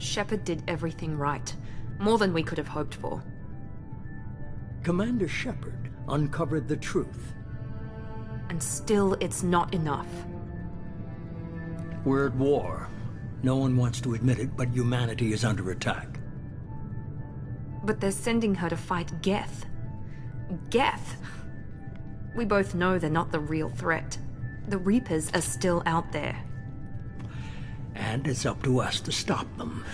Shepard did everything right. More than we could have hoped for. Commander Shepard uncovered the truth. And still, it's not enough. We're at war. No one wants to admit it, but humanity is under attack. But they're sending her to fight Geth. Geth! We both know they're not the real threat. The Reapers are still out there. And it's up to us to stop them.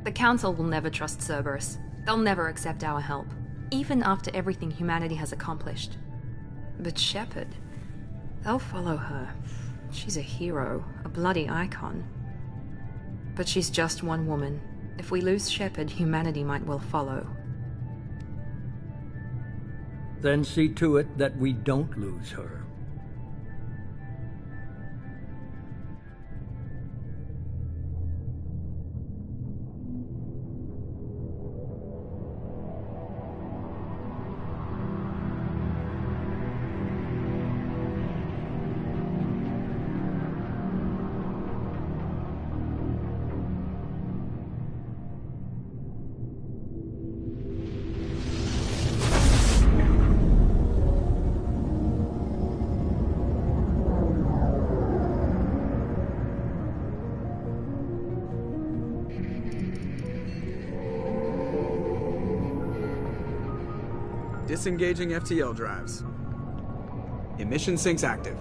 The Council will never trust Cerberus. They'll never accept our help, even after everything humanity has accomplished. But Shepard, they'll follow her. She's a hero, a bloody icon. But she's just one woman. If we lose Shepard, humanity might well follow. Then see to it that we don't lose her. Disengaging FTL drives. Emission sinks active.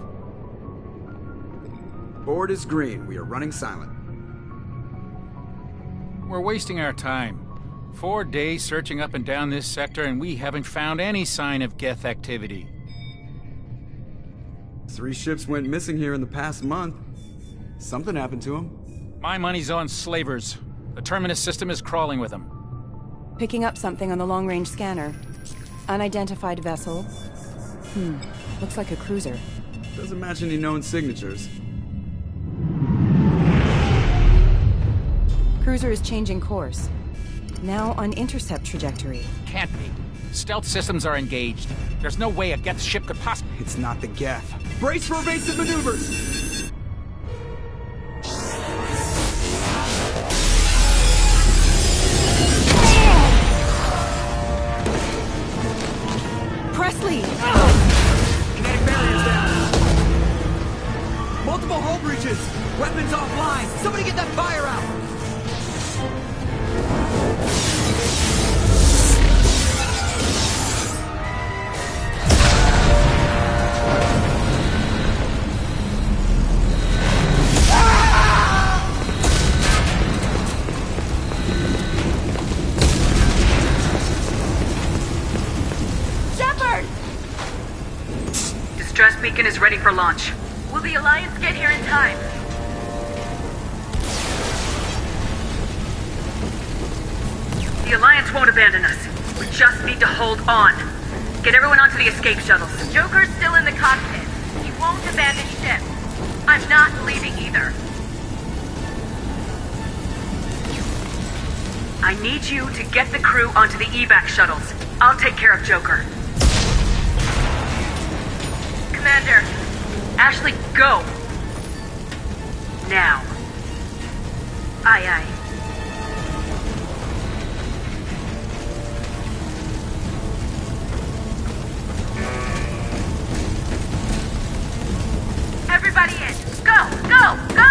Board is green. We are running silent. We're wasting our time. 4 days searching up and down this sector, and we haven't found any sign of Geth activity. 3 ships went missing here in the past month. Something happened to them. My money's on slavers. The Terminus system is crawling with them. Picking up something on the long-range scanner. Unidentified vessel. Looks like a cruiser. Doesn't match any known signatures. Cruiser is changing course. Now on intercept trajectory. Can't be. Stealth systems are engaged. There's no way a Geth ship could possibly... It's not the Geth. Brace for evasive maneuvers! Presley! Kinetic barriers down. Multiple hull breaches. Weapons offline. Somebody get that fire out. Distress beacon is ready for launch. Will the Alliance get here in time? The Alliance won't abandon us. We just need to hold on. Get everyone onto the escape shuttles. Joker's still in the cockpit. He won't abandon ship. I'm not leaving either. I need you to get the crew onto the evac shuttles. I'll take care of Joker. Commander, Ashley, go! Now. Aye, aye. Everybody in! Go! Go! Go!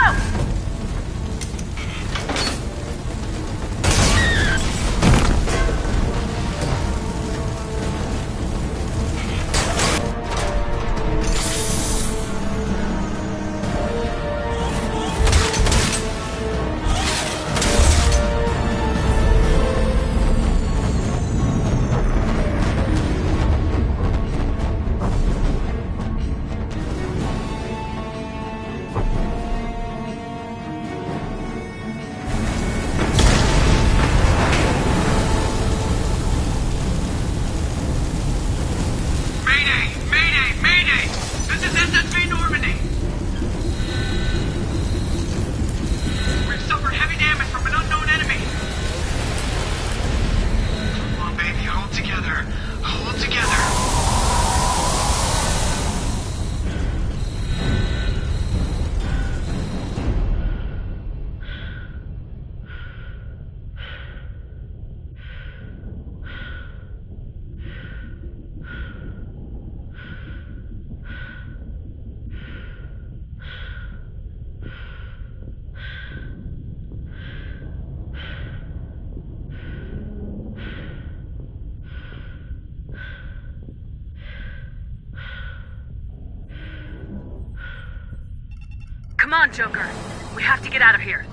Come on, Joker. We have to get out of here.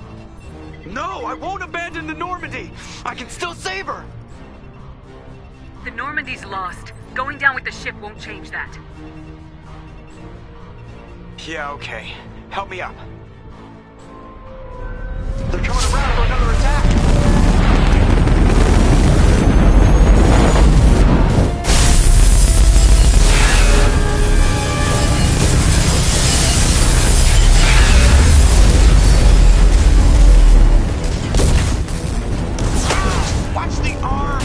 No, I won't abandon the Normandy! I can still save her! The Normandy's lost. Going down with the ship won't change that. Yeah, okay. Help me up. They're coming around for another attack! Watch the arm!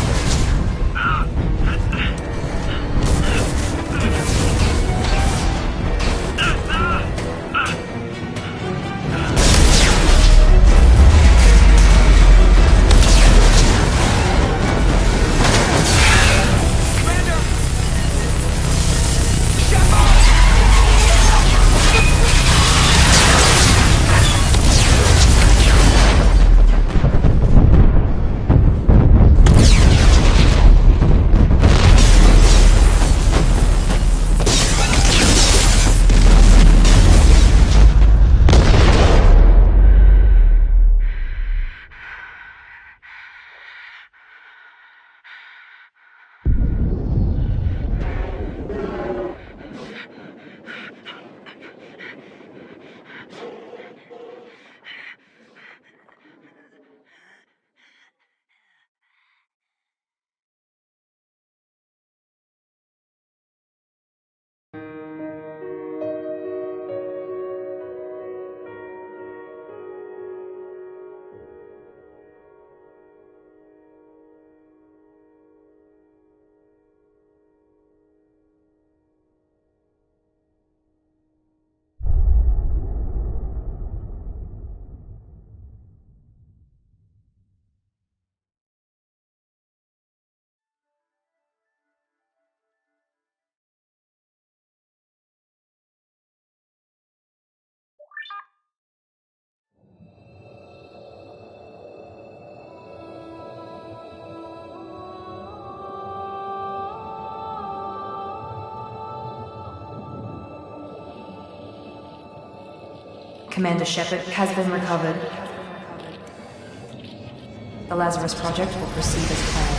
Commander Shepard has been recovered. The Lazarus Project will proceed as planned.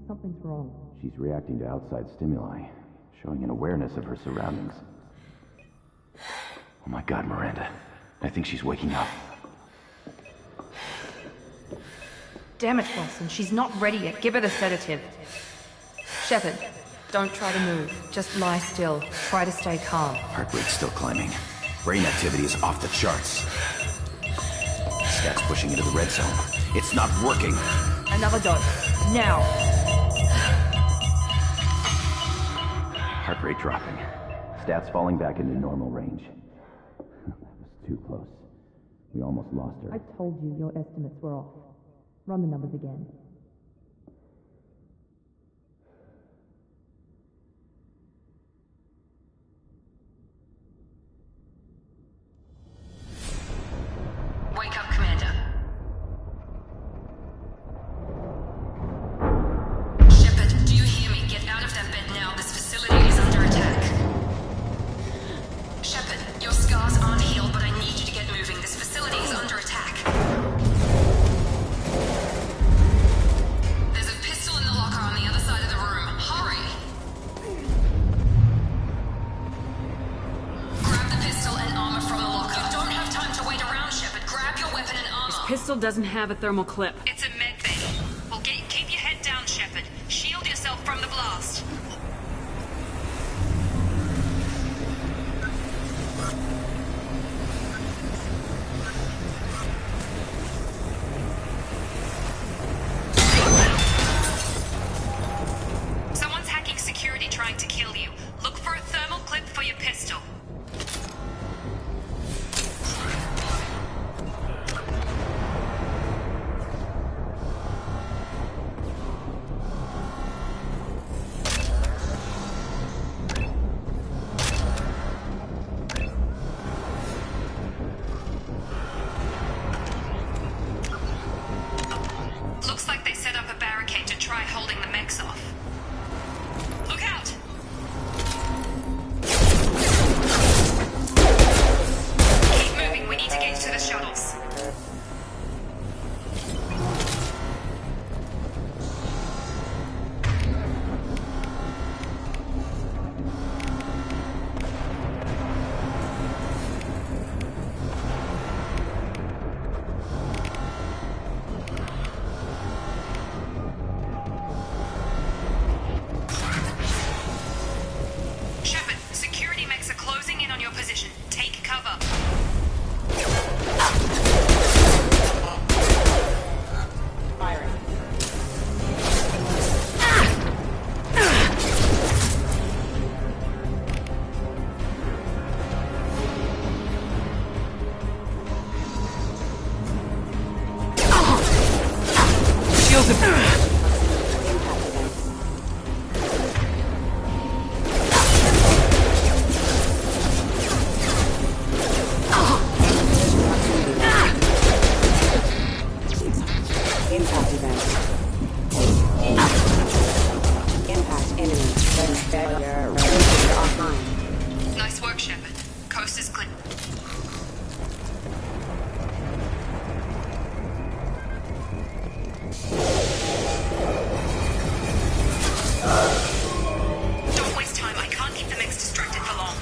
Something's wrong. She's reacting to outside stimuli, showing an awareness of her surroundings. Oh my God, Miranda. I think she's waking up. Damn it, Wilson. She's not ready yet. Give her the sedative. Shepard, don't try to move. Just lie still. Try to stay calm. Heart rate's still climbing. Brain activity is off the charts. Stats pushing into the red zone. It's not working. Another dose. Now. rate dropping. Stats falling back into normal range. That was too close. We almost lost her. I told you your estimates were off. Run the numbers again. Wake up, Commander. Shepard, do you hear me? Get out of that bed now. This facility is under attack. Shepard, your scars aren't healed, but I need you to get moving. This facility is under attack. There's a pistol in the locker on the other side of the room. Hurry! Grab the pistol and armor from the locker. You don't have time to wait around, Shepard. Grab your weapon and armor. This pistol doesn't have a thermal clip. It's a med bay. Well, keep your head down, Shepard. Shield yourself from the blast. Someone's hacking security trying to kill you. Look for a thermal clip for your pistol. Looks like they set up a barricade to try holding the mechs off. Look out! Keep moving, we need to get to the shuttles. Shepard, security mechs are closing in on your position. Take cover. Firing. Shields are... Impact event. Impact imminent. Failure. Radar offline. Nice work, Shepard. Coast is clear. Don't waste time. I can't keep the mechs distracted for long.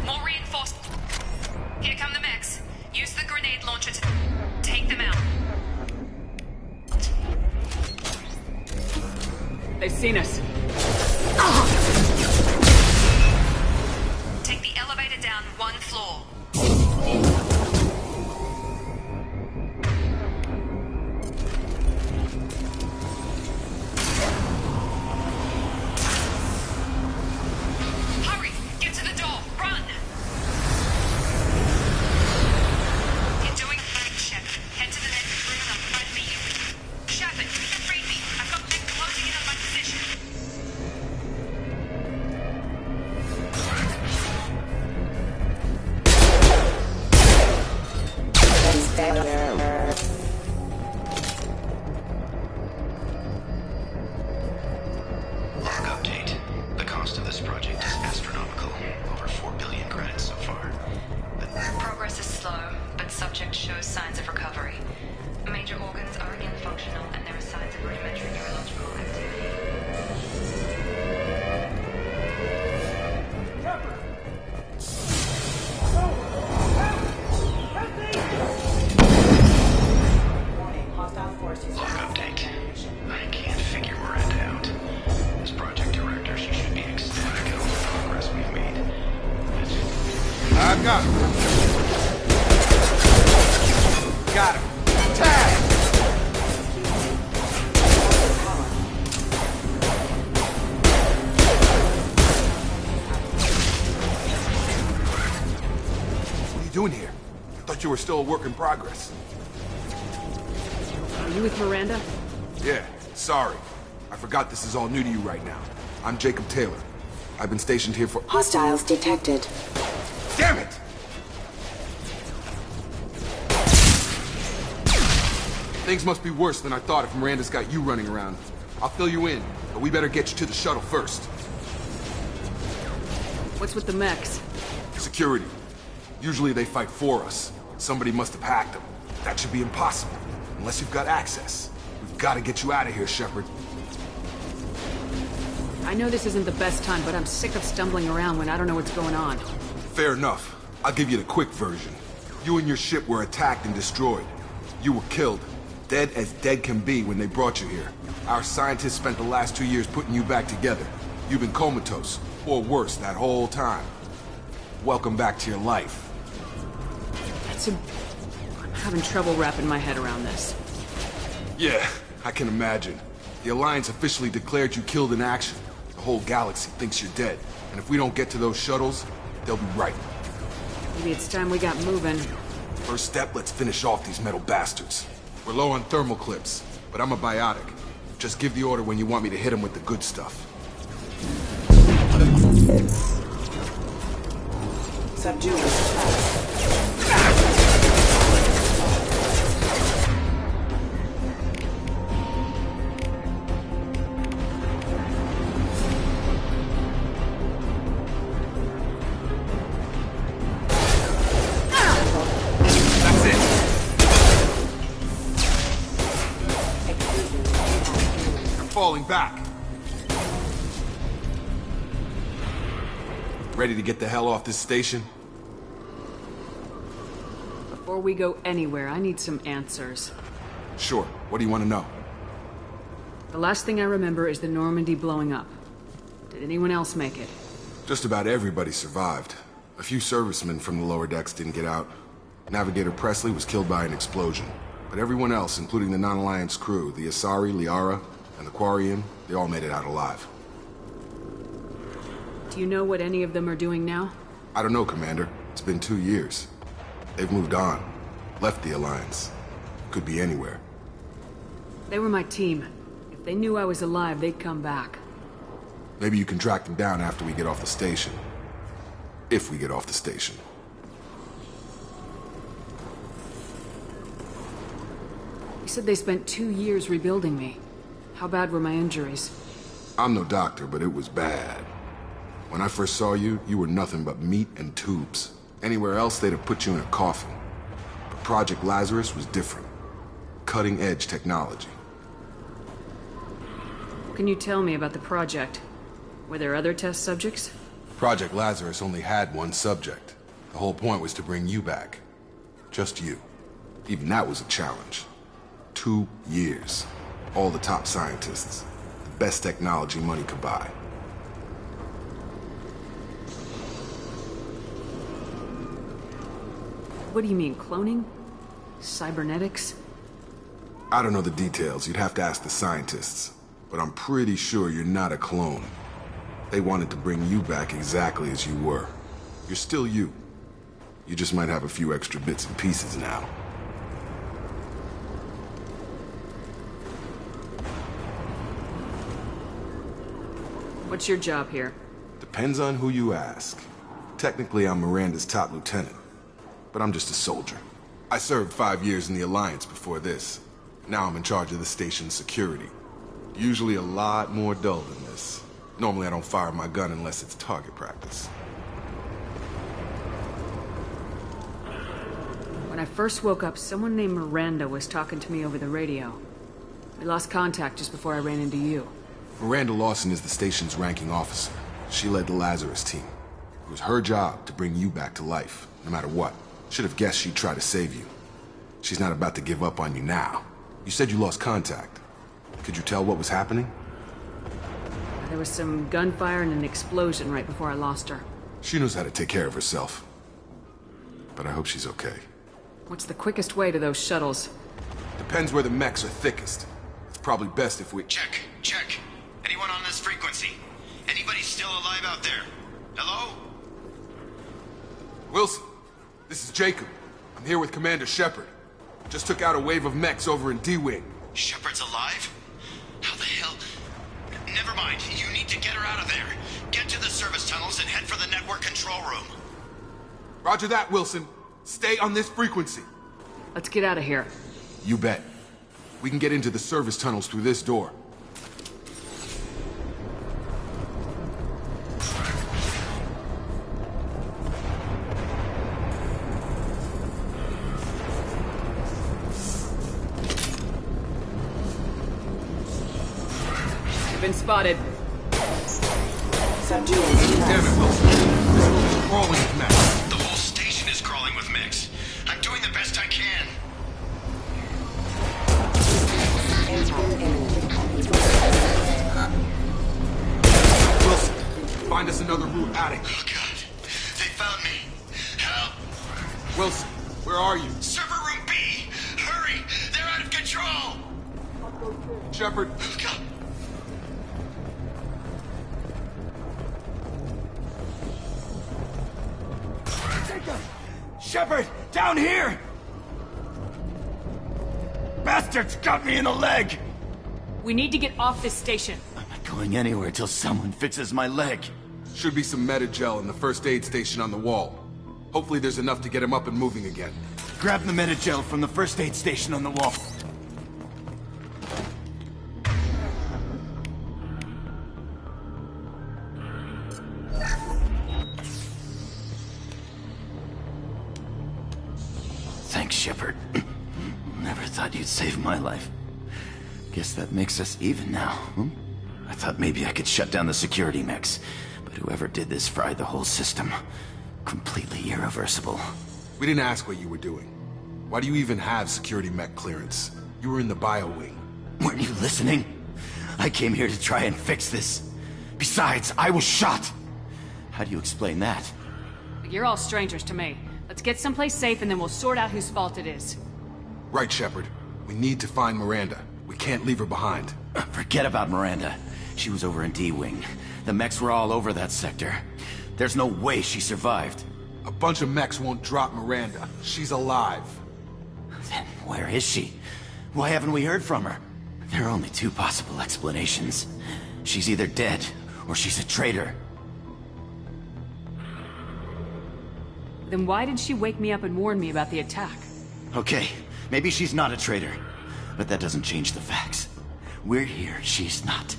More reinforced. Here come the mechs. Use the grenade launcher to take them out. They've seen us. Take the elevator down one floor. Hurry! Get to the door! Run! You're doing fine, Shepard. Head to the next room and I'll try to meet you. Shepard, read me. I've got mech closing in on my position. Failure. Log update. The cost of this project is astronomical. Over 4 billion credits so far. Progress is slow, but subject shows signs of recovery. Major organs are again functional, and there are signs of rudimentary neurological activity. Hostile forces. Log update. I can't figure Miranda out. As project director, she should be ecstatic at all the progress we've made. I've got him. Got him. Tag! Thought you were still a work in progress. Are you with Miranda? Yeah, sorry. I forgot this is all new to you right now. I'm Jacob Taylor. I've been stationed here for— Hostiles detected. Damn it! Things must be worse than I thought if Miranda's got you running around. I'll fill you in, but we better get you to the shuttle first. What's with the mechs? Security. Usually they fight for us. Somebody must have hacked them. That should be impossible, unless you've got access. We've got to get you out of here, Shepard. I know this isn't the best time, but I'm sick of stumbling around when I don't know what's going on. Fair enough. I'll give you the quick version. You and your ship were attacked and destroyed. You were killed. Dead as dead can be when they brought you here. Our scientists spent the last 2 years putting you back together. You've been comatose, or worse, that whole time. Welcome back to your life. I'm having trouble wrapping my head around this. Yeah, I can imagine. The Alliance officially declared you killed in action. The whole galaxy thinks you're dead. And if we don't get to those shuttles, they'll be right. Maybe it's time we got moving. First step, let's finish off these metal bastards. We're low on thermal clips, but I'm a biotic. Just give the order when you want me to hit them with the good stuff. Subdue. Falling back. Ready to get the hell off this station? Before we go anywhere, I need some answers. Sure. What do you want to know? The last thing I remember is the Normandy blowing up. Did anyone else make it? Just about everybody survived. A few servicemen from the lower decks didn't get out. Navigator Presley was killed by an explosion. But everyone else, including the non-Alliance crew, the Asari, Liara, and the Quarian, they all made it out alive. Do you know what any of them are doing now? I don't know, Commander. It's been 2 years. They've moved on. Left the Alliance. Could be anywhere. They were my team. If they knew I was alive, they'd come back. Maybe you can track them down after we get off the station. If we get off the station. You said they spent 2 years rebuilding me. How bad were my injuries? I'm no doctor, but it was bad. When I first saw you, you were nothing but meat and tubes. Anywhere else, they'd have put you in a coffin. But Project Lazarus was different. Cutting-edge technology. What can you tell me about the project? Were there other test subjects? Project Lazarus only had one subject. The whole point was to bring you back. Just you. Even that was a challenge. 2 years. All the top scientists. The best technology money could buy. What do you mean, cloning? Cybernetics? I don't know the details. You'd have to ask the scientists. But I'm pretty sure you're not a clone. They wanted to bring you back exactly as you were. You're still you. You just might have a few extra bits and pieces now. What's your job here? Depends on who you ask. Technically, I'm Miranda's top lieutenant. But I'm just a soldier. I served 5 years in the Alliance before this. Now I'm in charge of the station's security. Usually a lot more dull than this. Normally I don't fire my gun unless it's target practice. When I first woke up, someone named Miranda was talking to me over the radio. We lost contact just before I ran into you. Miranda Lawson is the station's ranking officer. She led the Lazarus team. It was her job to bring you back to life, no matter what. Should have guessed she'd try to save you. She's not about to give up on you now. You said you lost contact. Could you tell what was happening? There was some gunfire and an explosion right before I lost her. She knows how to take care of herself. But I hope she's okay. What's the quickest way to those shuttles? Depends where the mechs are thickest. It's probably best if we— Check. Anyone on this frequency? Anybody still alive out there? Hello? Wilson, this is Jacob. I'm I'm here with Commander Shepard. Just took out a wave of mechs over in D-Wing. Shepard's alive? How the hell? Never mind. You need to get her out of there. Get to the service tunnels and head for the network control room. Roger that, Wilson. Stay on this frequency. Let's get out of here. You bet. We can get into the service tunnels through this door. Been spotted. Damn it, Wilson. This room is crawling with mechs. The whole station is crawling with mechs. I'm doing the best I can. Wilson, find us another route out of here. Oh, God. They found me. Help! Wilson, where are you? Server room B! Hurry! They're out of control! Shepard. Oh, God. Shepard, down here! Bastards got me in the leg! We need to get off this station. I'm not going anywhere till someone fixes my leg. Should be some Medi-gel in the first aid station on the wall. Hopefully there's enough to get him up and moving again. Grab the Medi-gel from the first aid station on the wall. Thanks, Shepard. Never thought you'd save my life. Guess that makes us even now, hmm? I thought maybe I could shut down the security mechs, but whoever did this fried the whole system. Completely irreversible. We didn't ask what you were doing. Why do you even have security mech clearance? You were in the bio wing. Weren't you listening? I came here to try and fix this. Besides, I was shot. How do you explain that? You're all strangers to me. Let's get someplace safe and then we'll sort out whose fault it is. Right, Shepard. We need to find Miranda. We can't leave her behind. Forget about Miranda. She was over in D-Wing. The mechs were all over that sector. There's no way she survived. A bunch of mechs won't drop Miranda. She's alive. Then where is she? Why haven't we heard from her? There are only two possible explanations. She's either dead, or she's a traitor. Then why did she wake me up and warn me about the attack? Okay, maybe she's not a traitor. But that doesn't change the facts. We're here, she's not.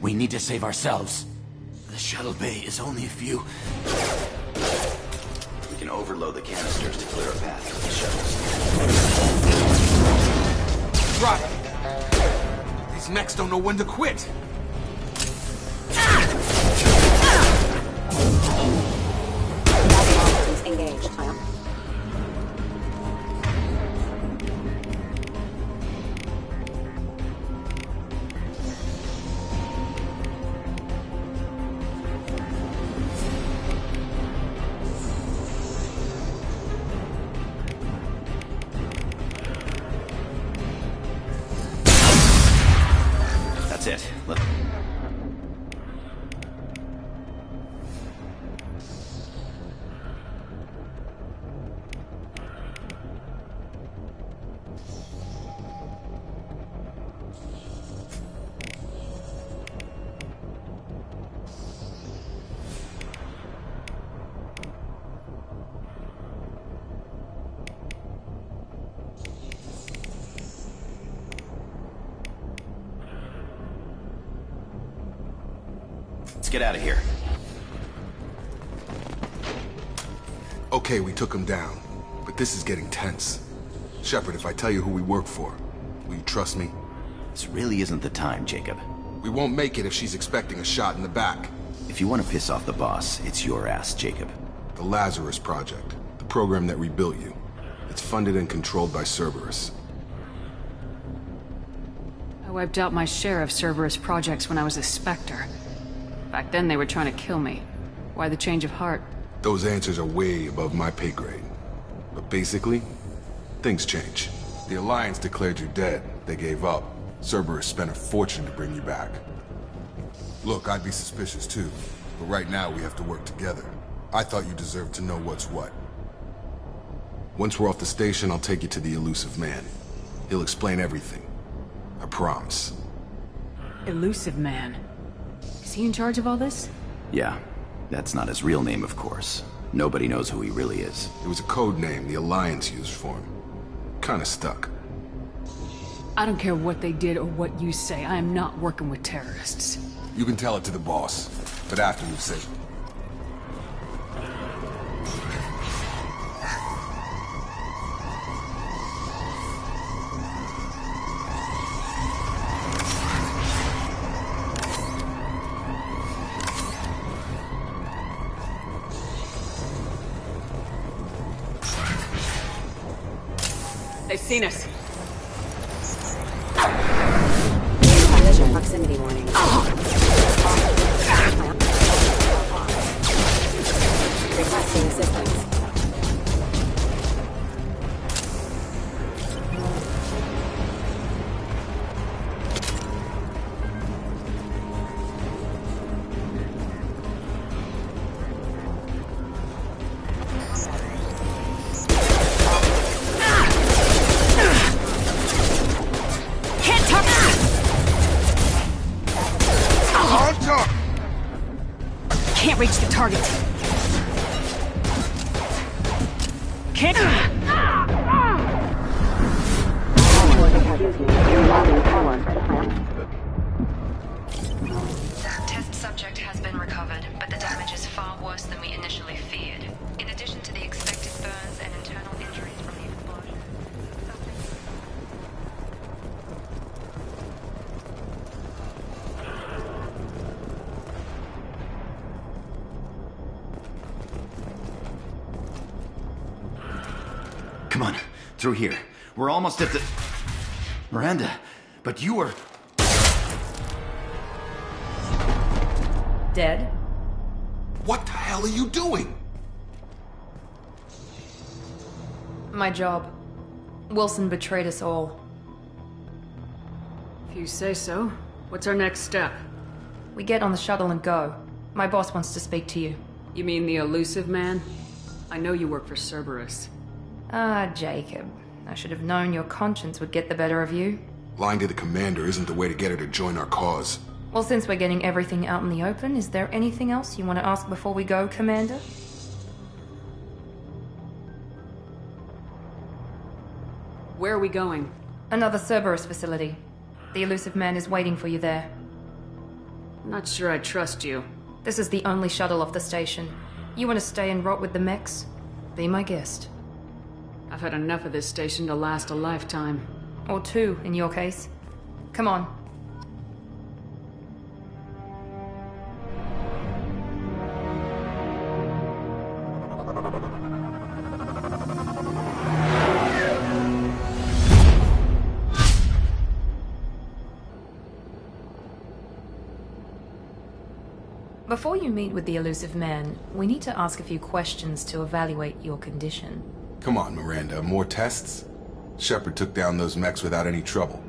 We need to save ourselves. The shuttle bay is only a few... We can overload the canisters to clear a path for the shuttles. Right. These mechs don't know when to quit. Engaged. That's it. Look. Let's get out of here. Okay, we took him down, but this is getting tense. Shepard, if I tell you who we work for, will you trust me? This really isn't the time, Jacob. We won't make it if she's expecting a shot in the back. If you want to piss off the boss, it's your ass, Jacob. The Lazarus Project, the program that rebuilt you. It's funded and controlled by Cerberus. I wiped out my share of Cerberus projects when I was a Spectre. Back then they were trying to kill me. Why the change of heart? Those answers are way above my pay grade. But basically, things change. The Alliance declared you dead. They gave up. Cerberus spent a fortune to bring you back. Look, I'd be suspicious too. But right now we have to work together. I thought you deserved to know what's what. Once we're off the station, I'll take you to the Elusive Man. He'll explain everything. I promise. Elusive Man. Is he in charge of all this? Yeah. That's not his real name, of course. Nobody knows who he really is. It was a code name the Alliance used for him. Kinda stuck. I don't care what they did or what you say. I am not working with terrorists. You can tell it to the boss, but after you've said... They've seen us. Collision proximity warning. Requesting assistance. Can't reach the target. Can't. Test subject has been recovered, but the damage is far worse than we initially feared. In addition to the expected burns and internal injuries from the explosion. Come on, through here. We're almost at the... Miranda, but you were... Dead? What the hell are you doing? My job. Wilson betrayed us all. If you say so. What's our next step? We get on the shuttle and go. My boss wants to speak to you. You mean the Elusive Man? I know you work for Cerberus. Ah, Jacob. I should have known your conscience would get the better of you. Lying to the commander isn't the way to get her to join our cause. Well, since we're getting everything out in the open, is there anything else you want to ask before we go, Commander? Where are we going? Another Cerberus facility. The Elusive Man is waiting for you there. I'm not sure I trust you. This is the only shuttle off the station. You want to stay and rot with the mechs? Be my guest. I've had enough of this station to last a lifetime. Or two, in your case. Come on. Before you meet with the Elusive Man, we need to ask a few questions to evaluate your condition. Come on, Miranda, more tests? Shepard took down those mechs without any trouble.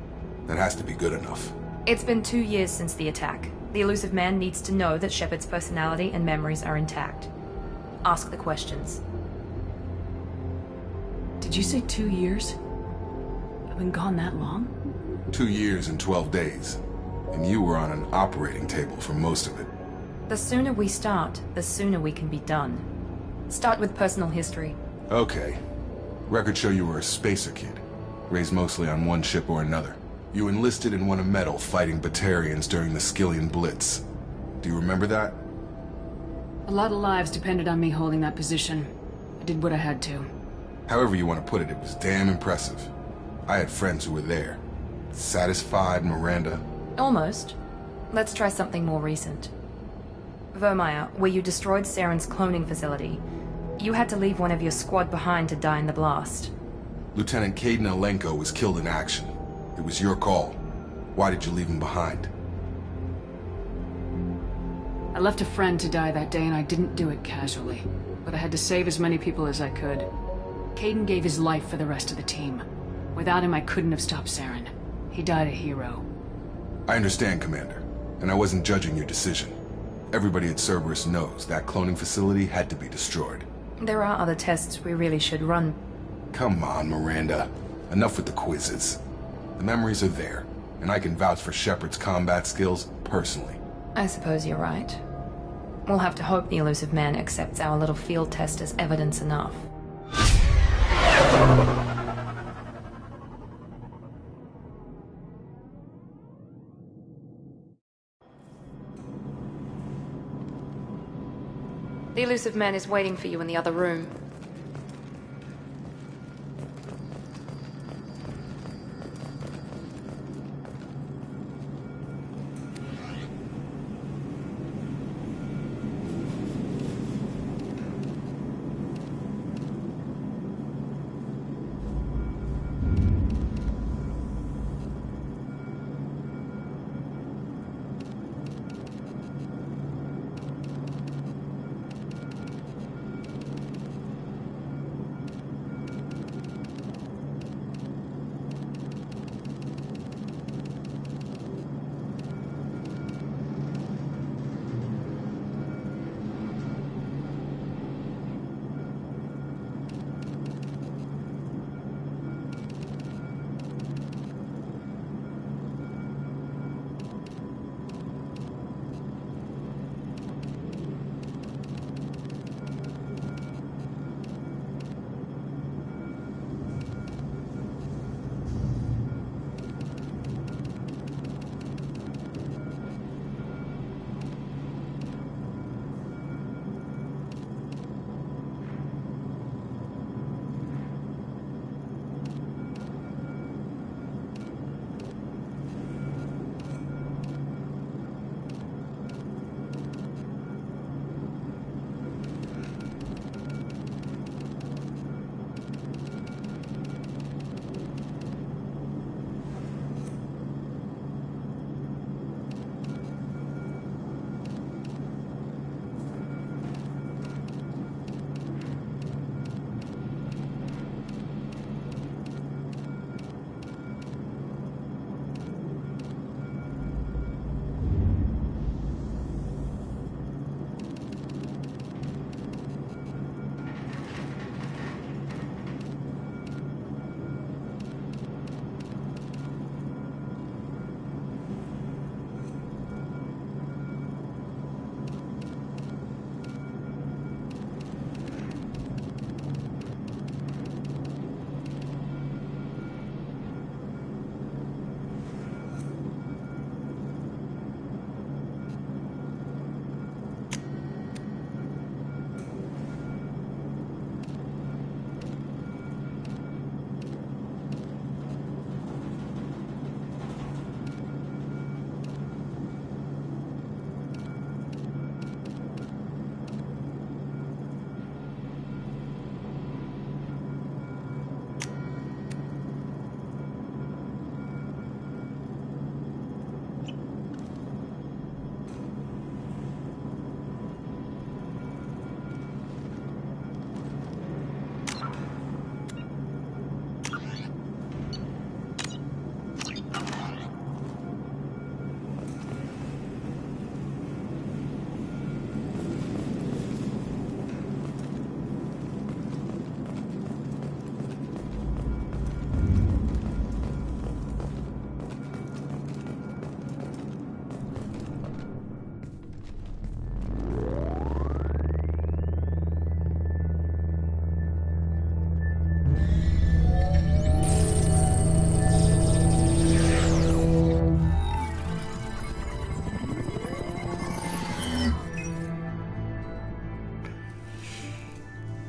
That has to be good enough. It's been 2 years since the attack. The Elusive Man needs to know that Shepard's personality and memories are intact. Ask the questions. Did you say 2 years? I've been gone that long? 2 years and 12 days. And you were on an operating table for most of it. The sooner we start, the sooner we can be done. Start with personal history. Okay. Records show you were a spacer kid, raised mostly on one ship or another. You enlisted and won a medal fighting Batarians during the Skillian Blitz. Do you remember that? A lot of lives depended on me holding that position. I did what I had to. However you want to put it, it was damn impressive. I had friends who were there. Satisfied, Miranda? Almost. Let's try something more recent. Vermeer, where you destroyed Saren's cloning facility. You had to leave one of your squad behind to die in the blast. Lieutenant Kaidan Alenko was killed in action. It was your call. Why did you leave him behind? I left a friend to die that day and I didn't do it casually. But I had to save as many people as I could. Kaidan gave his life for the rest of the team. Without him, I couldn't have stopped Saren. He died a hero. I understand, Commander. And I wasn't judging your decision. Everybody at Cerberus knows that cloning facility had to be destroyed. There are other tests we really should run. Come on, Miranda. Enough with the quizzes. The memories are there, and I can vouch for Shepard's combat skills personally. I suppose you're right. We'll have to hope the Illusive Man accepts our little field test as evidence enough. The Illusive Man is waiting for you in the other room.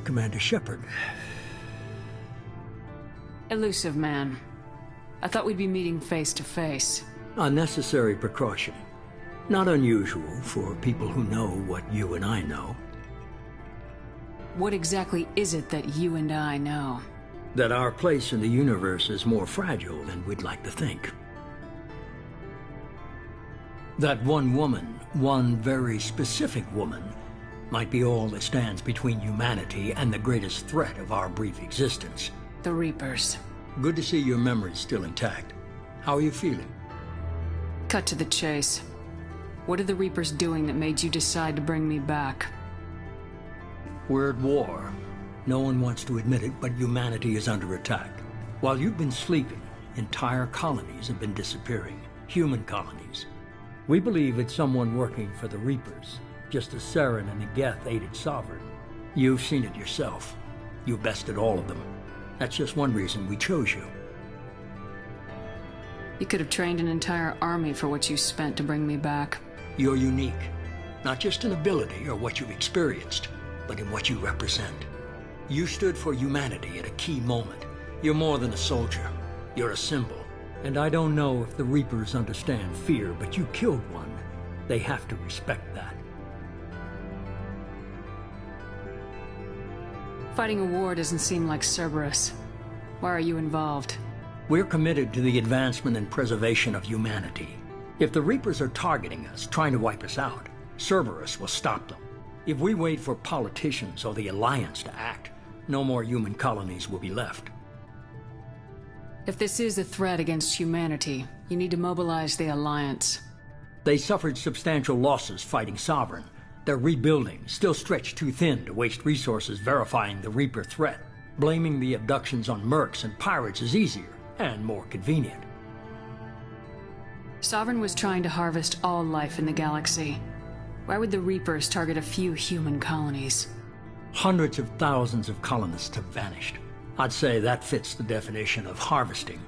Commander Shepard. Illusive Man. I thought we'd be meeting face to face. A necessary precaution. Not unusual for people who know what you and I know. What exactly is it that you and I know? That our place in the universe is more fragile than we'd like to think. That one woman, one very specific woman, might be all that stands between humanity and the greatest threat of our brief existence. The Reapers. Good to see your memory's still intact. How are you feeling? Cut to the chase. What are the Reapers doing that made you decide to bring me back? We're at war. No one wants to admit it, but humanity is under attack. While you've been sleeping, entire colonies have been disappearing. Human colonies. We believe it's someone working for the Reapers, just as Saren and Geth aided Sovereign. You've seen it yourself. You bested all of them. That's just one reason we chose you. You could have trained an entire army for what you spent to bring me back. You're unique. Not just in ability or what you've experienced, but in what you represent. You stood for humanity at a key moment. You're more than a soldier. You're a symbol. And I don't know if the Reapers understand fear, but you killed one. They have to respect that. Fighting a war doesn't seem like Cerberus. Why are you involved? We're committed to the advancement and preservation of humanity. If the Reapers are targeting us, trying to wipe us out, Cerberus will stop them. If we wait for politicians or the Alliance to act, no more human colonies will be left. If this is a threat against humanity, you need to mobilize the Alliance. They suffered substantial losses fighting Sovereign. They're rebuilding, still stretched too thin to waste resources verifying the Reaper threat. Blaming the abductions on mercs and pirates is easier and more convenient. Sovereign was trying to harvest all life in the galaxy. Why would the Reapers target a few human colonies? Hundreds of thousands of colonists have vanished. I'd say that fits the definition of harvesting.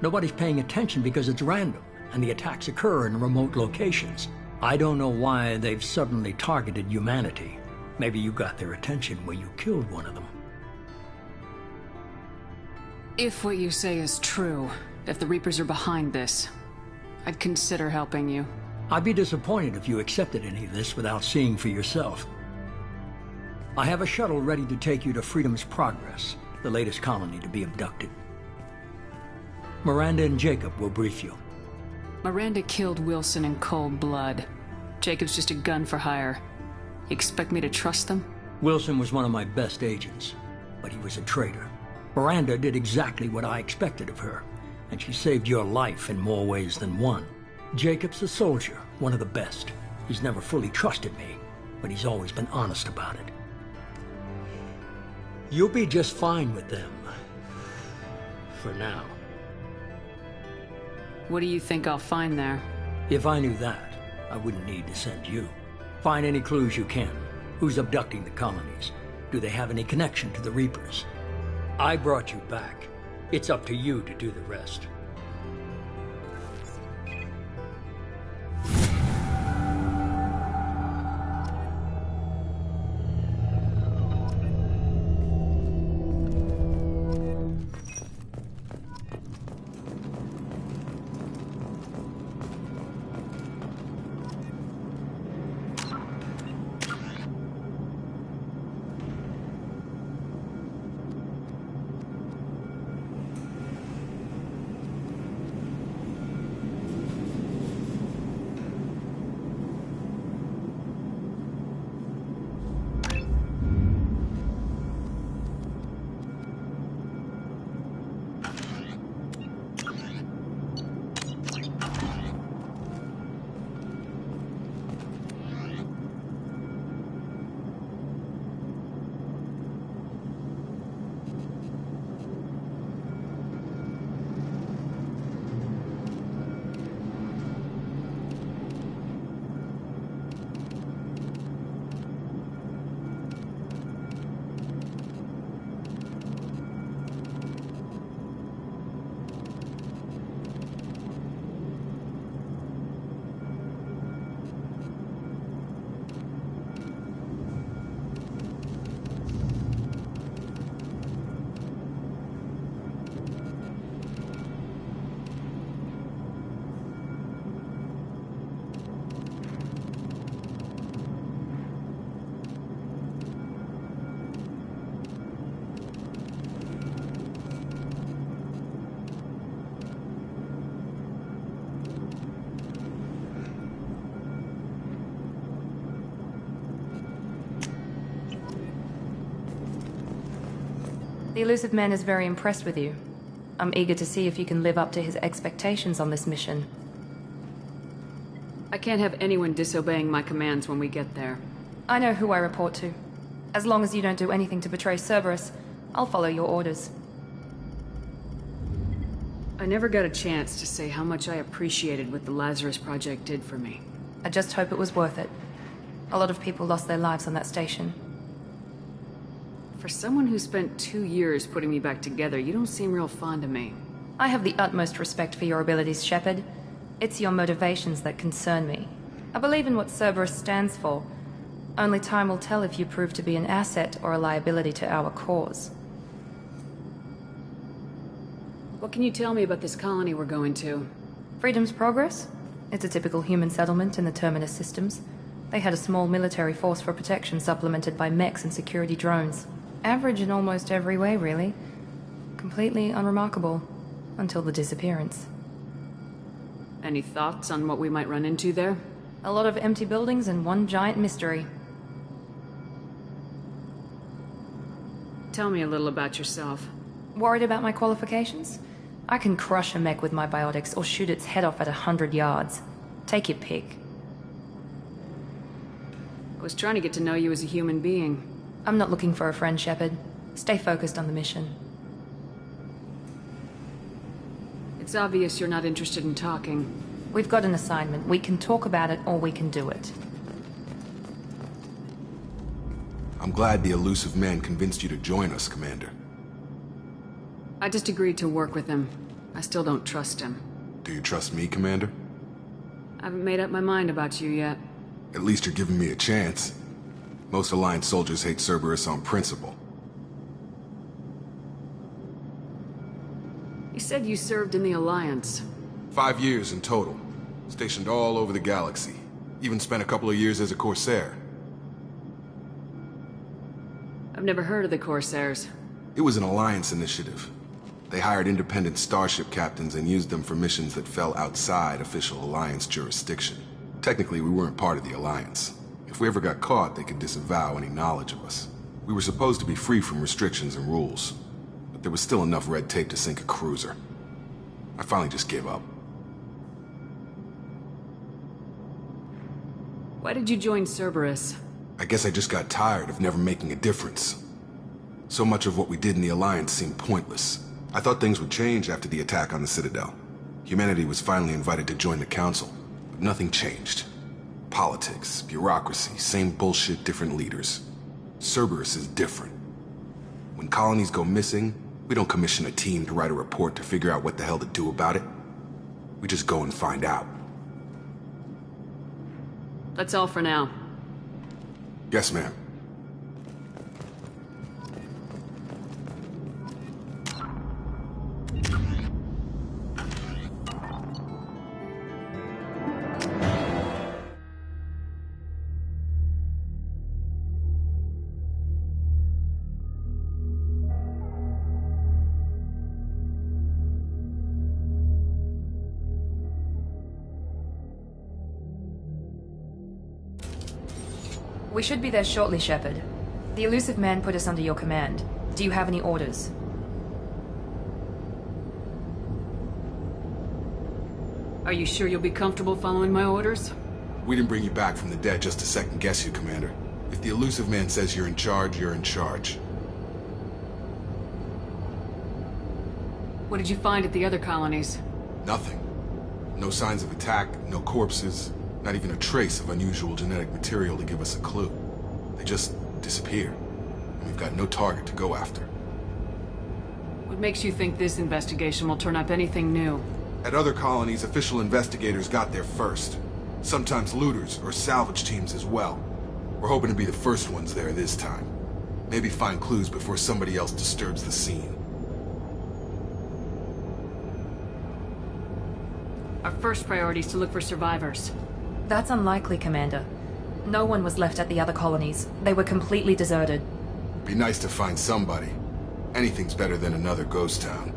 Nobody's paying attention because it's random, and the attacks occur in remote locations. I don't know why they've suddenly targeted humanity. Maybe you got their attention when you killed one of them. If what you say is true, if the Reapers are behind this, I'd consider helping you. I'd be disappointed if you accepted any of this without seeing for yourself. I have a shuttle ready to take you to Freedom's Progress, the latest colony to be abducted. Miranda and Jacob will brief you. Miranda killed Wilson in cold blood. Jacob's just a gun for hire. You expect me to trust them? Wilson was one of my best agents, but he was a traitor. Miranda did exactly what I expected of her, and she saved your life in more ways than one. Jacob's a soldier, one of the best. He's never fully trusted me, but he's always been honest about it. You'll be just fine with them. For now. What do you think I'll find there? If I knew that, I wouldn't need to send you. Find any clues you can. Who's abducting the colonies? Do they have any connection to the Reapers? I brought you back. It's up to you to do the rest. The Elusive Man is very impressed with you. I'm eager to see if you can live up to his expectations on this mission. I can't have anyone disobeying my commands when we get there. I know who I report to. As long as you don't do anything to betray Cerberus, I'll follow your orders. I never got a chance to say how much I appreciated what the Lazarus Project did for me. I just hope it was worth it. A lot of people lost their lives on that station. For someone who spent 2 years putting me back together, you don't seem real fond of me. I have the utmost respect for your abilities, Shepard. It's your motivations that concern me. I believe in what Cerberus stands for. Only time will tell if you prove to be an asset or a liability to our cause. What can you tell me about this colony we're going to? Freedom's Progress? It's a typical human settlement in the Terminus systems. They had a small military force for protection supplemented by mechs and security drones. Average in almost every way, really. Completely unremarkable. Until the disappearance. Any thoughts on what we might run into there? A lot of empty buildings and one giant mystery. Tell me a little about yourself. Worried about my qualifications? I can crush a mech with my biotics or shoot its head off at 100 yards. Take your pick. I was trying to get to know you as a human being. I'm not looking for a friend, Shepard. Stay focused on the mission. It's obvious you're not interested in talking. We've got an assignment. We can talk about it or we can do it. I'm glad the elusive man convinced you to join us, Commander. I just agreed to work with him. I still don't trust him. Do you trust me, Commander? I haven't made up my mind about you yet. At least you're giving me a chance. Most Alliance soldiers hate Cerberus on principle. You said you served in the Alliance. 5 years in total. Stationed all over the galaxy. Even spent a couple of years as a Corsair. I've never heard of the Corsairs. It was an Alliance initiative. They hired independent starship captains and used them for missions that fell outside official Alliance jurisdiction. Technically, we weren't part of the Alliance. If we ever got caught, they could disavow any knowledge of us. We were supposed to be free from restrictions and rules, but there was still enough red tape to sink a cruiser. I finally just gave up. Why did you join Cerberus? I guess I just got tired of never making a difference. So much of what we did in the Alliance seemed pointless. I thought things would change after the attack on the Citadel. Humanity was finally invited to join the Council, but nothing changed. Politics, bureaucracy, same bullshit, different leaders. Cerberus is different. When colonies go missing, we don't commission a team to write a report to figure out what the hell to do about it. We just go and find out. That's all for now. Yes, ma'am. We should be there shortly, Shepard. The elusive man put us under your command. Do you have any orders? Are you sure you'll be comfortable following my orders? We didn't bring you back from the dead just to second guess you, Commander. If the elusive man says you're in charge, you're in charge. What did you find at the other colonies? Nothing. No signs of attack, no corpses, not even a trace of unusual genetic material to give us a clue. They just disappear. And we've got no target to go after. What makes you think this investigation will turn up anything new? At other colonies, official investigators got there first. Sometimes looters or salvage teams as well. We're hoping to be the first ones there this time. Maybe find clues before somebody else disturbs the scene. Our first priority is to look for survivors. That's unlikely, Commander. No one was left at the other colonies. They were completely deserted. Be nice to find somebody. Anything's better than another ghost town.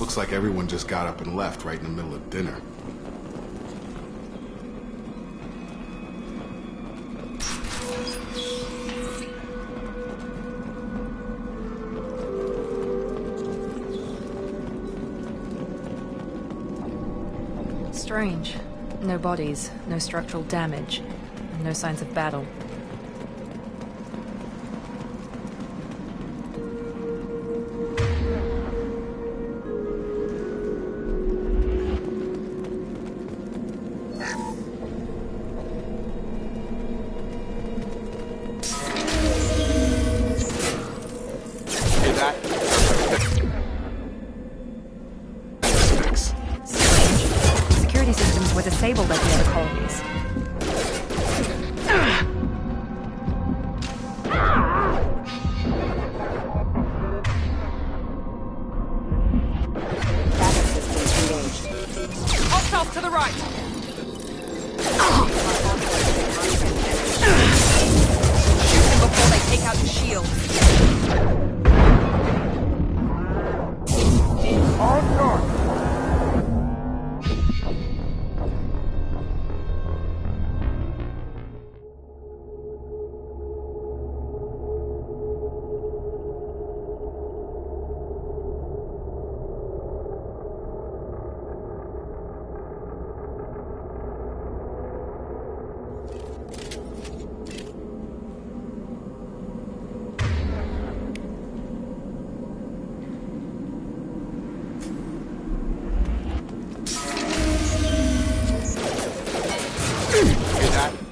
Looks like everyone just got up and left right in the middle of dinner. Strange. No bodies, no structural damage, and no signs of battle. Disabled at the other colonies. Backup systems engaged. Hostiles to the right! Shoot them before they take out your shield. On guard!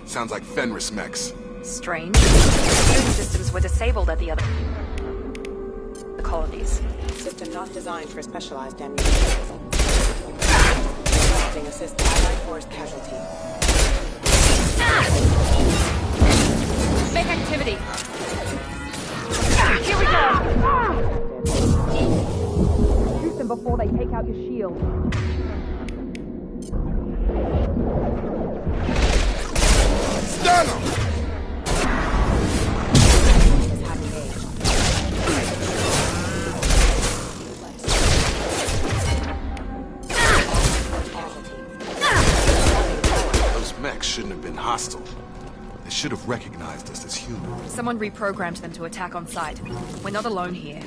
Sounds like Fenris mechs. Strange. Security systems were disabled at the other colonies. System not designed for specialized ammunition. Requesting assist Allied Force casualty. Make activity! Here we go! Shoot them before they take out your shield. Stun him! Those mechs shouldn't have been hostile. They should have recognized us as human. Someone reprogrammed them to attack on sight. We're not alone here.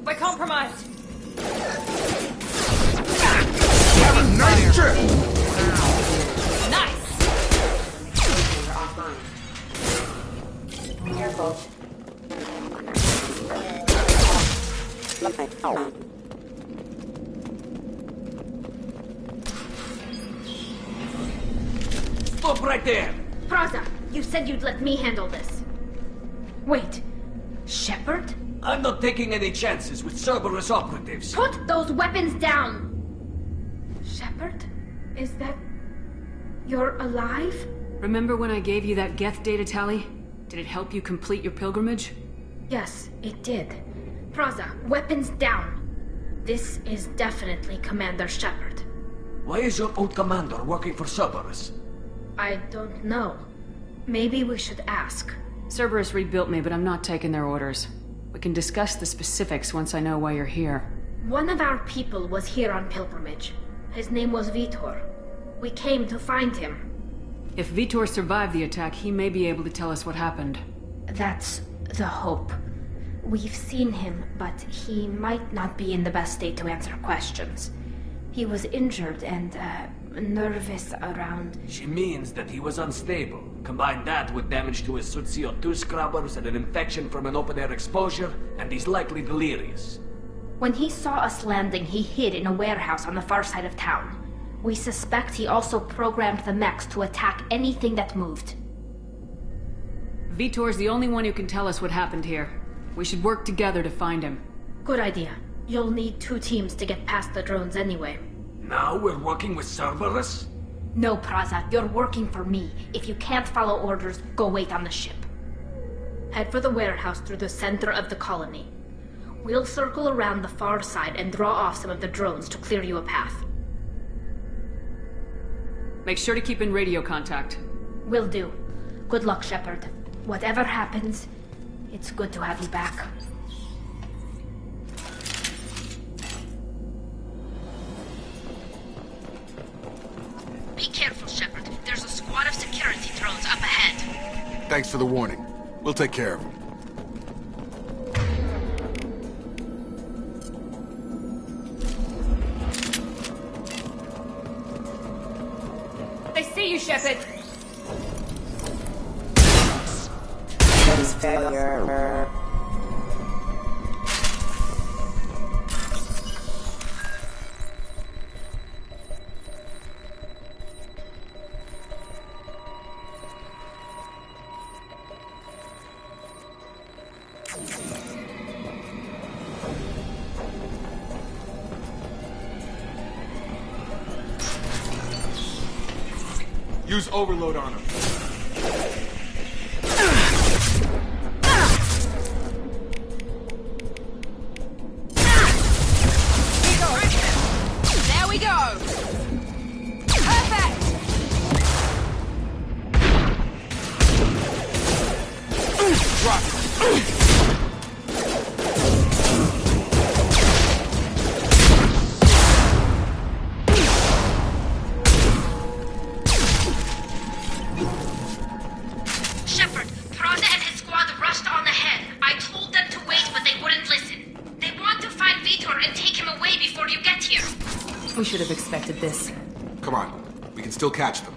We're compromised! Have a nice trip! Nice! Careful. Stop right there! Praza, you said you'd let me handle this. Wait, Shepard? I'm not taking any chances with Cerberus operatives. Put those weapons down! Shepard? Is that... you're alive? Remember when I gave you that Geth data tally? Did it help you complete your pilgrimage? Yes, it did. Praza, weapons down. This is definitely Commander Shepard. Why is your old commander working for Cerberus? I don't know. Maybe we should ask. Cerberus rebuilt me, but I'm not taking their orders. We can discuss the specifics once I know why you're here. One of our people was here on pilgrimage. His name was Vitor. We came to find him. If Vitor survived the attack, he may be able to tell us what happened. That's the hope. We've seen him, but he might not be in the best state to answer questions. He was injured and, nervous around... She means that he was unstable. Combine that with damage to his suit CO2 scrubbers and an infection from an open-air exposure, and he's likely delirious. When he saw us landing, he hid in a warehouse on the far side of town. We suspect he also programmed the mechs to attack anything that moved. Vitor's the only one who can tell us what happened here. We should work together to find him. Good idea. You'll need 2 teams to get past the drones anyway. Now we're working with Cerberus? No, Praza, you're working for me. If you can't follow orders, go wait on the ship. Head for the warehouse through the center of the colony. We'll circle around the far side and draw off some of the drones to clear you a path. Make sure to keep in radio contact. Will do. Good luck, Shepard. Whatever happens, it's good to have you back. Be careful, Shepard. There's a squad of security drones up ahead. Thanks for the warning. We'll take care of them. They see you, Shepard! Failure. Use overload on him. There we go! Perfect! Drop it! Shepard, Praza and his squad rushed on ahead. I told them to wait, but they wouldn't listen. They want to find Vitor and take him away before you get here. We should have expected this. Come on. We can still catch them.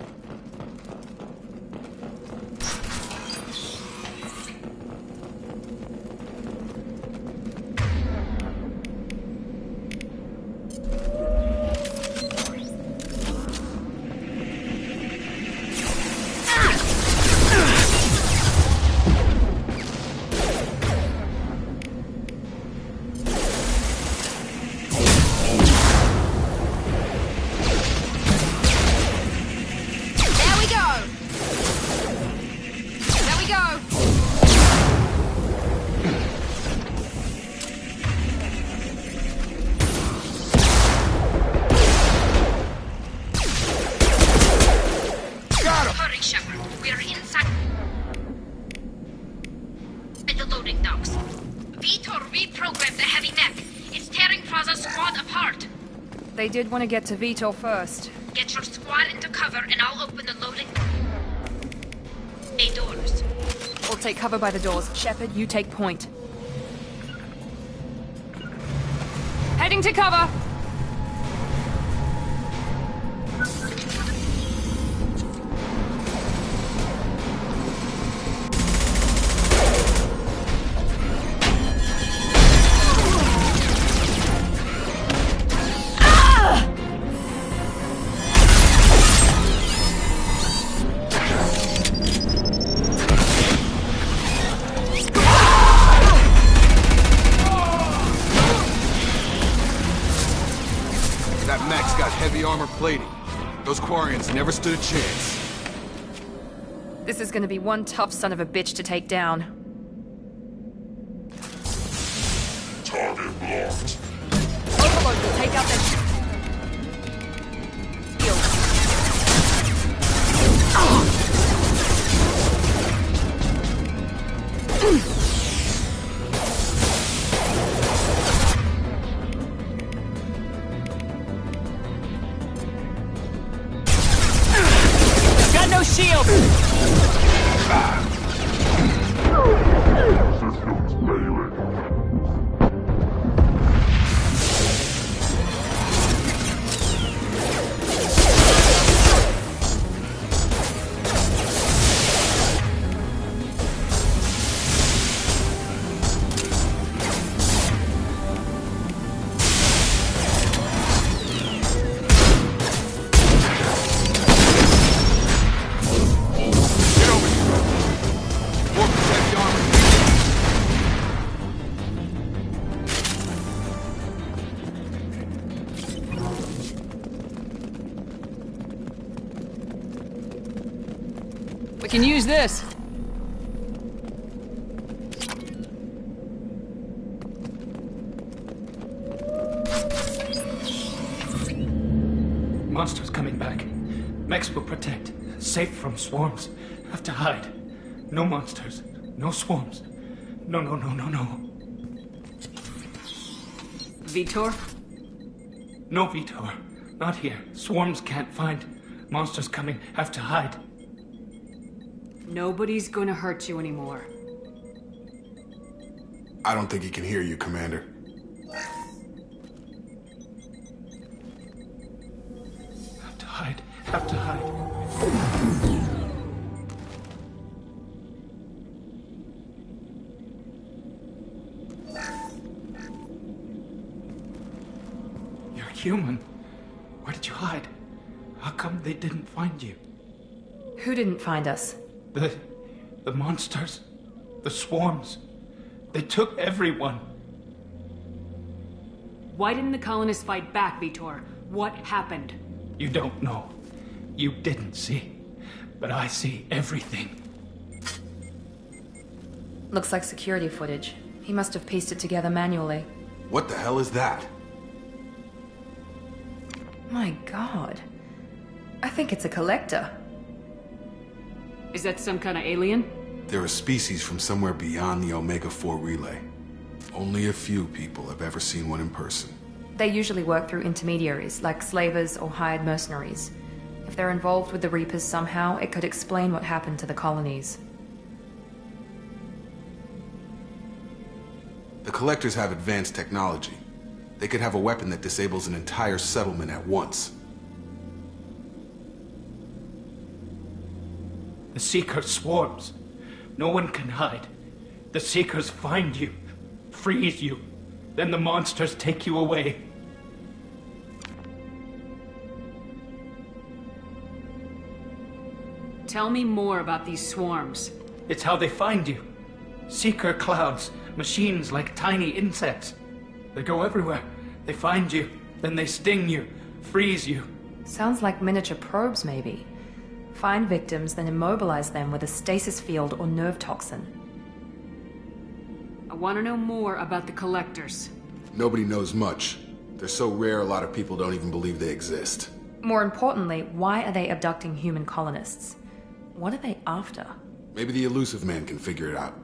They did want to get to Vitor first. Get your squad into cover and I'll open the loading bay doors. We'll take cover by the doors. Shepard, you take point. Heading to cover! Armor plating. Those Quarians never stood a chance. This is gonna be one tough son of a bitch to take down. Target blocked. Overlord will take out their can use this. Monsters coming back. Mechs will protect. Safe from swarms. Have to hide. No monsters. No swarms. No. Vitor? No, Vitor. Not here. Swarms can't find. Monsters coming. Have to hide. Nobody's gonna hurt you anymore. I don't think he can hear you, Commander. Have to hide. You're human. Where did you hide? How come they didn't find you? Who didn't find us? The monsters. The swarms. They took everyone. Why didn't the colonists fight back, Vitor? What happened? You don't know. You didn't see. But I see everything. Looks like security footage. He must have pieced it together manually. What the hell is that? My god. I think it's a collector. Is that some kind of alien? They're a species from somewhere beyond the Omega-4 relay. Only a few people have ever seen one in person. They usually work through intermediaries, like slavers or hired mercenaries. If they're involved with the Reapers somehow, it could explain what happened to the colonies. The Collectors have advanced technology. They could have a weapon that disables an entire settlement at once. The Seeker swarms. No one can hide. The Seekers find you, freeze you, then the monsters take you away. Tell me more about these swarms. It's how they find you. Seeker clouds, machines like tiny insects. They go everywhere. They find you, then they sting you, freeze you. Sounds like miniature probes, maybe. Find victims, then immobilize them with a stasis field or nerve toxin. I want to know more about the Collectors. Nobody knows much. They're so rare, a lot of people don't even believe they exist. More importantly, why are they abducting human colonists? What are they after? Maybe the Elusive Man can figure it out.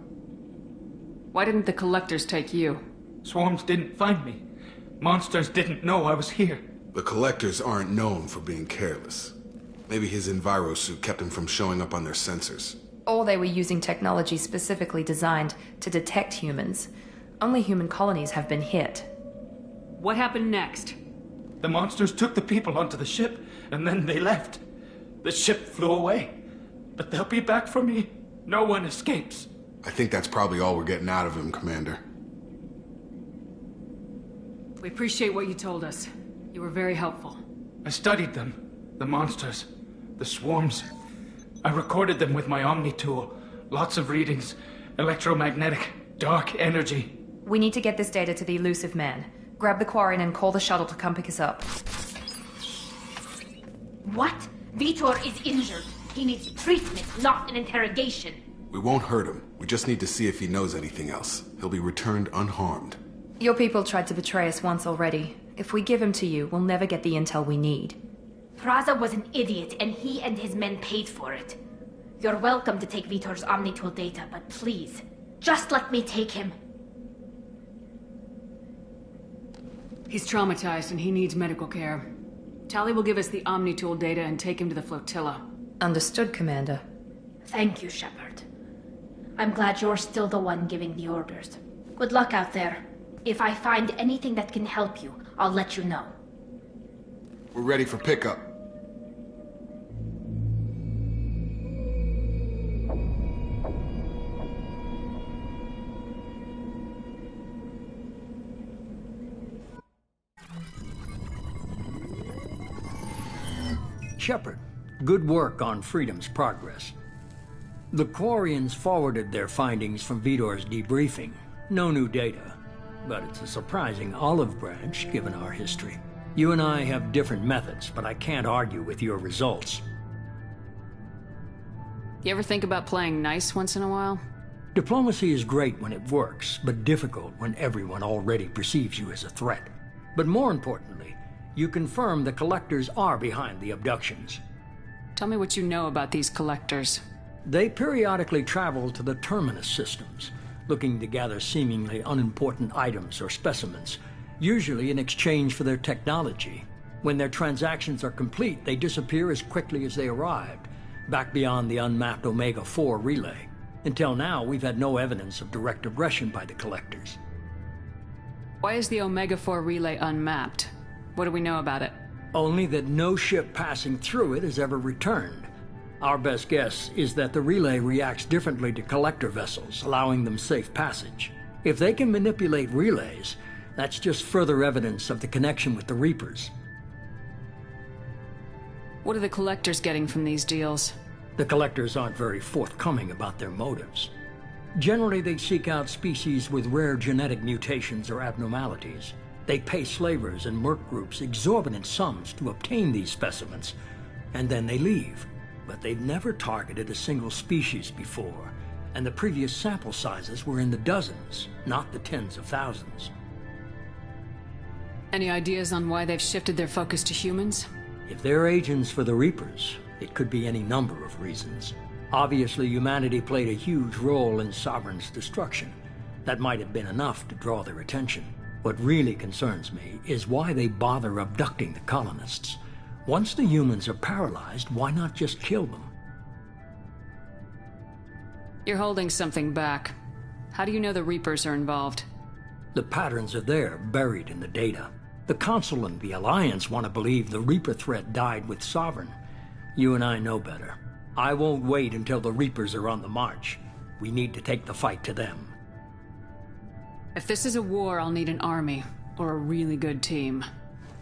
Why didn't the Collectors take you? Swarms didn't find me. Monsters didn't know I was here. The Collectors aren't known for being careless. Maybe his Enviro suit kept him from showing up on their sensors. Or they were using technology specifically designed to detect humans. Only human colonies have been hit. What happened next? The monsters took the people onto the ship, and then they left. The ship flew away. But they'll be back for me. No one escapes. I think that's probably all we're getting out of him, Commander. We appreciate what you told us. You were very helpful. I studied them. The monsters. The swarms. I recorded them with my Omni tool. Lots of readings. Electromagnetic. Dark energy. We need to get this data to the Elusive Man. Grab the Quarian and call the shuttle to come pick us up. What? Vitor is injured. He needs treatment, not an interrogation. We won't hurt him. We just need to see if he knows anything else. He'll be returned unharmed. Your people tried to betray us once already. If we give him to you, we'll never get the intel we need. Praza was an idiot, and he and his men paid for it. You're welcome to take Vitor's Omnitool data, but please, just let me take him. He's traumatized and he needs medical care. Tali will give us the Omnitool data and take him to the flotilla. Understood, Commander. Thank you, Shepard. I'm glad you're still the one giving the orders. Good luck out there. If I find anything that can help you, I'll let you know. We're ready for pickup. Shepard, good work on Freedom's progress. The Quarians forwarded their findings from Vitor's debriefing. No new data, but it's a surprising olive branch given our history. You and I have different methods, but I can't argue with your results. You ever think about playing nice once in a while? Diplomacy is great when it works, but difficult when everyone already perceives you as a threat. But more importantly, you confirm the Collectors are behind the abductions. Tell me what you know about these Collectors. They periodically travel to the Terminus systems, looking to gather seemingly unimportant items or specimens, usually in exchange for their technology. When their transactions are complete, they disappear as quickly as they arrived, back beyond the unmapped Omega-4 relay. Until now, we've had no evidence of direct aggression by the Collectors. Why is the Omega-4 relay unmapped? What do we know about it? Only that no ship passing through it has ever returned. Our best guess is that the relay reacts differently to Collector vessels, allowing them safe passage. If they can manipulate relays, that's just further evidence of the connection with the Reapers. What are the Collectors getting from these deals? The Collectors aren't very forthcoming about their motives. Generally, they seek out species with rare genetic mutations or abnormalities. They pay slavers and merc groups exorbitant sums to obtain these specimens, and then they leave. But they've never targeted a single species before, and the previous sample sizes were in the dozens, not the tens of thousands. Any ideas on why they've shifted their focus to humans? If they're agents for the Reapers, it could be any number of reasons. Obviously, humanity played a huge role in Sovereign's destruction. That might have been enough to draw their attention. What really concerns me is why they bother abducting the colonists. Once the humans are paralyzed, why not just kill them? You're holding something back. How do you know the Reapers are involved? The patterns are there, buried in the data. The Council and the Alliance want to believe the Reaper threat died with Sovereign. You and I know better. I won't wait until the Reapers are on the march. We need to take the fight to them. If this is a war, I'll need an army, or a really good team.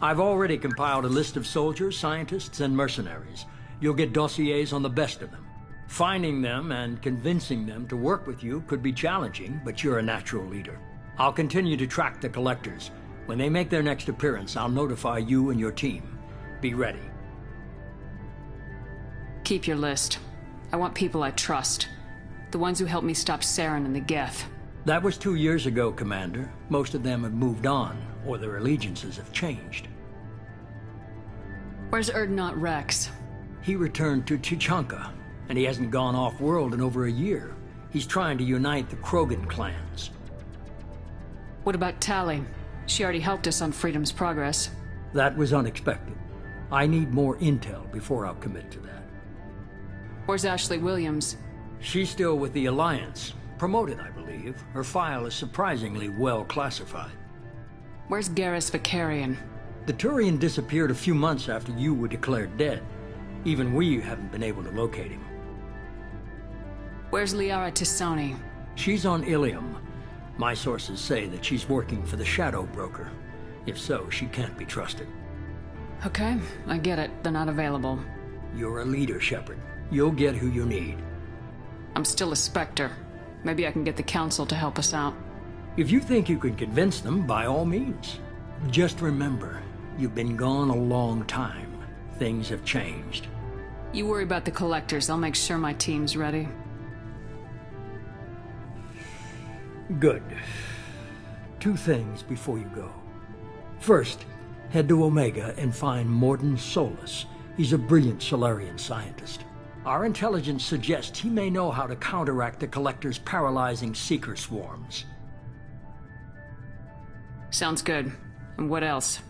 I've already compiled a list of soldiers, scientists, and mercenaries. You'll get dossiers on the best of them. Finding them and convincing them to work with you could be challenging, but you're a natural leader. I'll continue to track the Collectors. When they make their next appearance, I'll notify you and your team. Be ready. Keep your list. I want people I trust. The ones who helped me stop Saren and the Geth. That was 2 years ago, Commander. Most of them have moved on, or their allegiances have changed. Where's Urdnot Rex? He returned to Chichanka, and he hasn't gone off-world in over a year. He's trying to unite the Krogan clans. What about Tali? She already helped us on Freedom's Progress. That was unexpected. I need more intel before I'll commit to that. Where's Ashley Williams? She's still with the Alliance. Promoted, I believe. Her file is surprisingly well classified. Where's Garrus Vakarian? The Turian disappeared a few months after you were declared dead. Even we haven't been able to locate him. Where's Liara T'Soni? She's on Ilium. My sources say that she's working for the Shadow Broker. If so, she can't be trusted. Okay, I get it. They're not available. You're a leader, Shepard. You'll get who you need. I'm still a Spectre. Maybe I can get the Council to help us out. If you think you can convince them, by all means. Just remember, you've been gone a long time. Things have changed. You worry about the Collectors. I'll make sure my team's ready. Good. 2 things before you go. First, head to Omega and find Mordin Solus. He's a brilliant Solarian scientist. Our intelligence suggests he may know how to counteract the Collector's paralyzing Seeker swarms. Sounds good. And what else?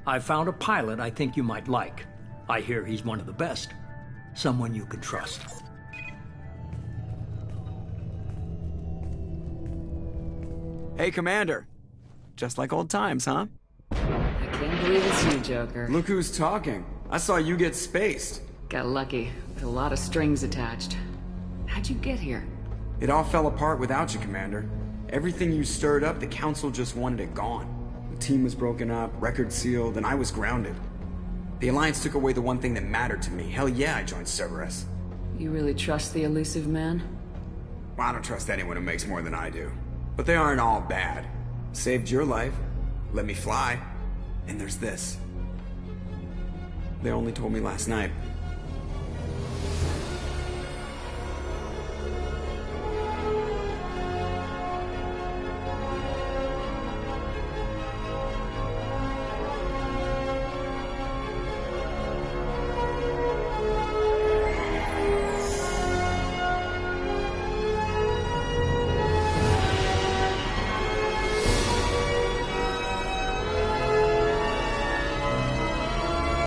I found a pilot I think you might like. I hear he's one of the best. Someone you can trust. Hey, Commander. Just like old times, huh? I can't believe it's you, Joker. Look who's talking. I saw you get spaced. Got lucky, with a lot of strings attached. How'd you get here? It all fell apart without you, Commander. Everything you stirred up, the Council just wanted it gone. The team was broken up, records sealed, and I was grounded. The Alliance took away the one thing that mattered to me. Hell yeah, I joined Cerberus. You really trust the elusive man? Well, I don't trust anyone who makes more than I do. But they aren't all bad. Saved your life, let me fly, and there's this. They only told me last night.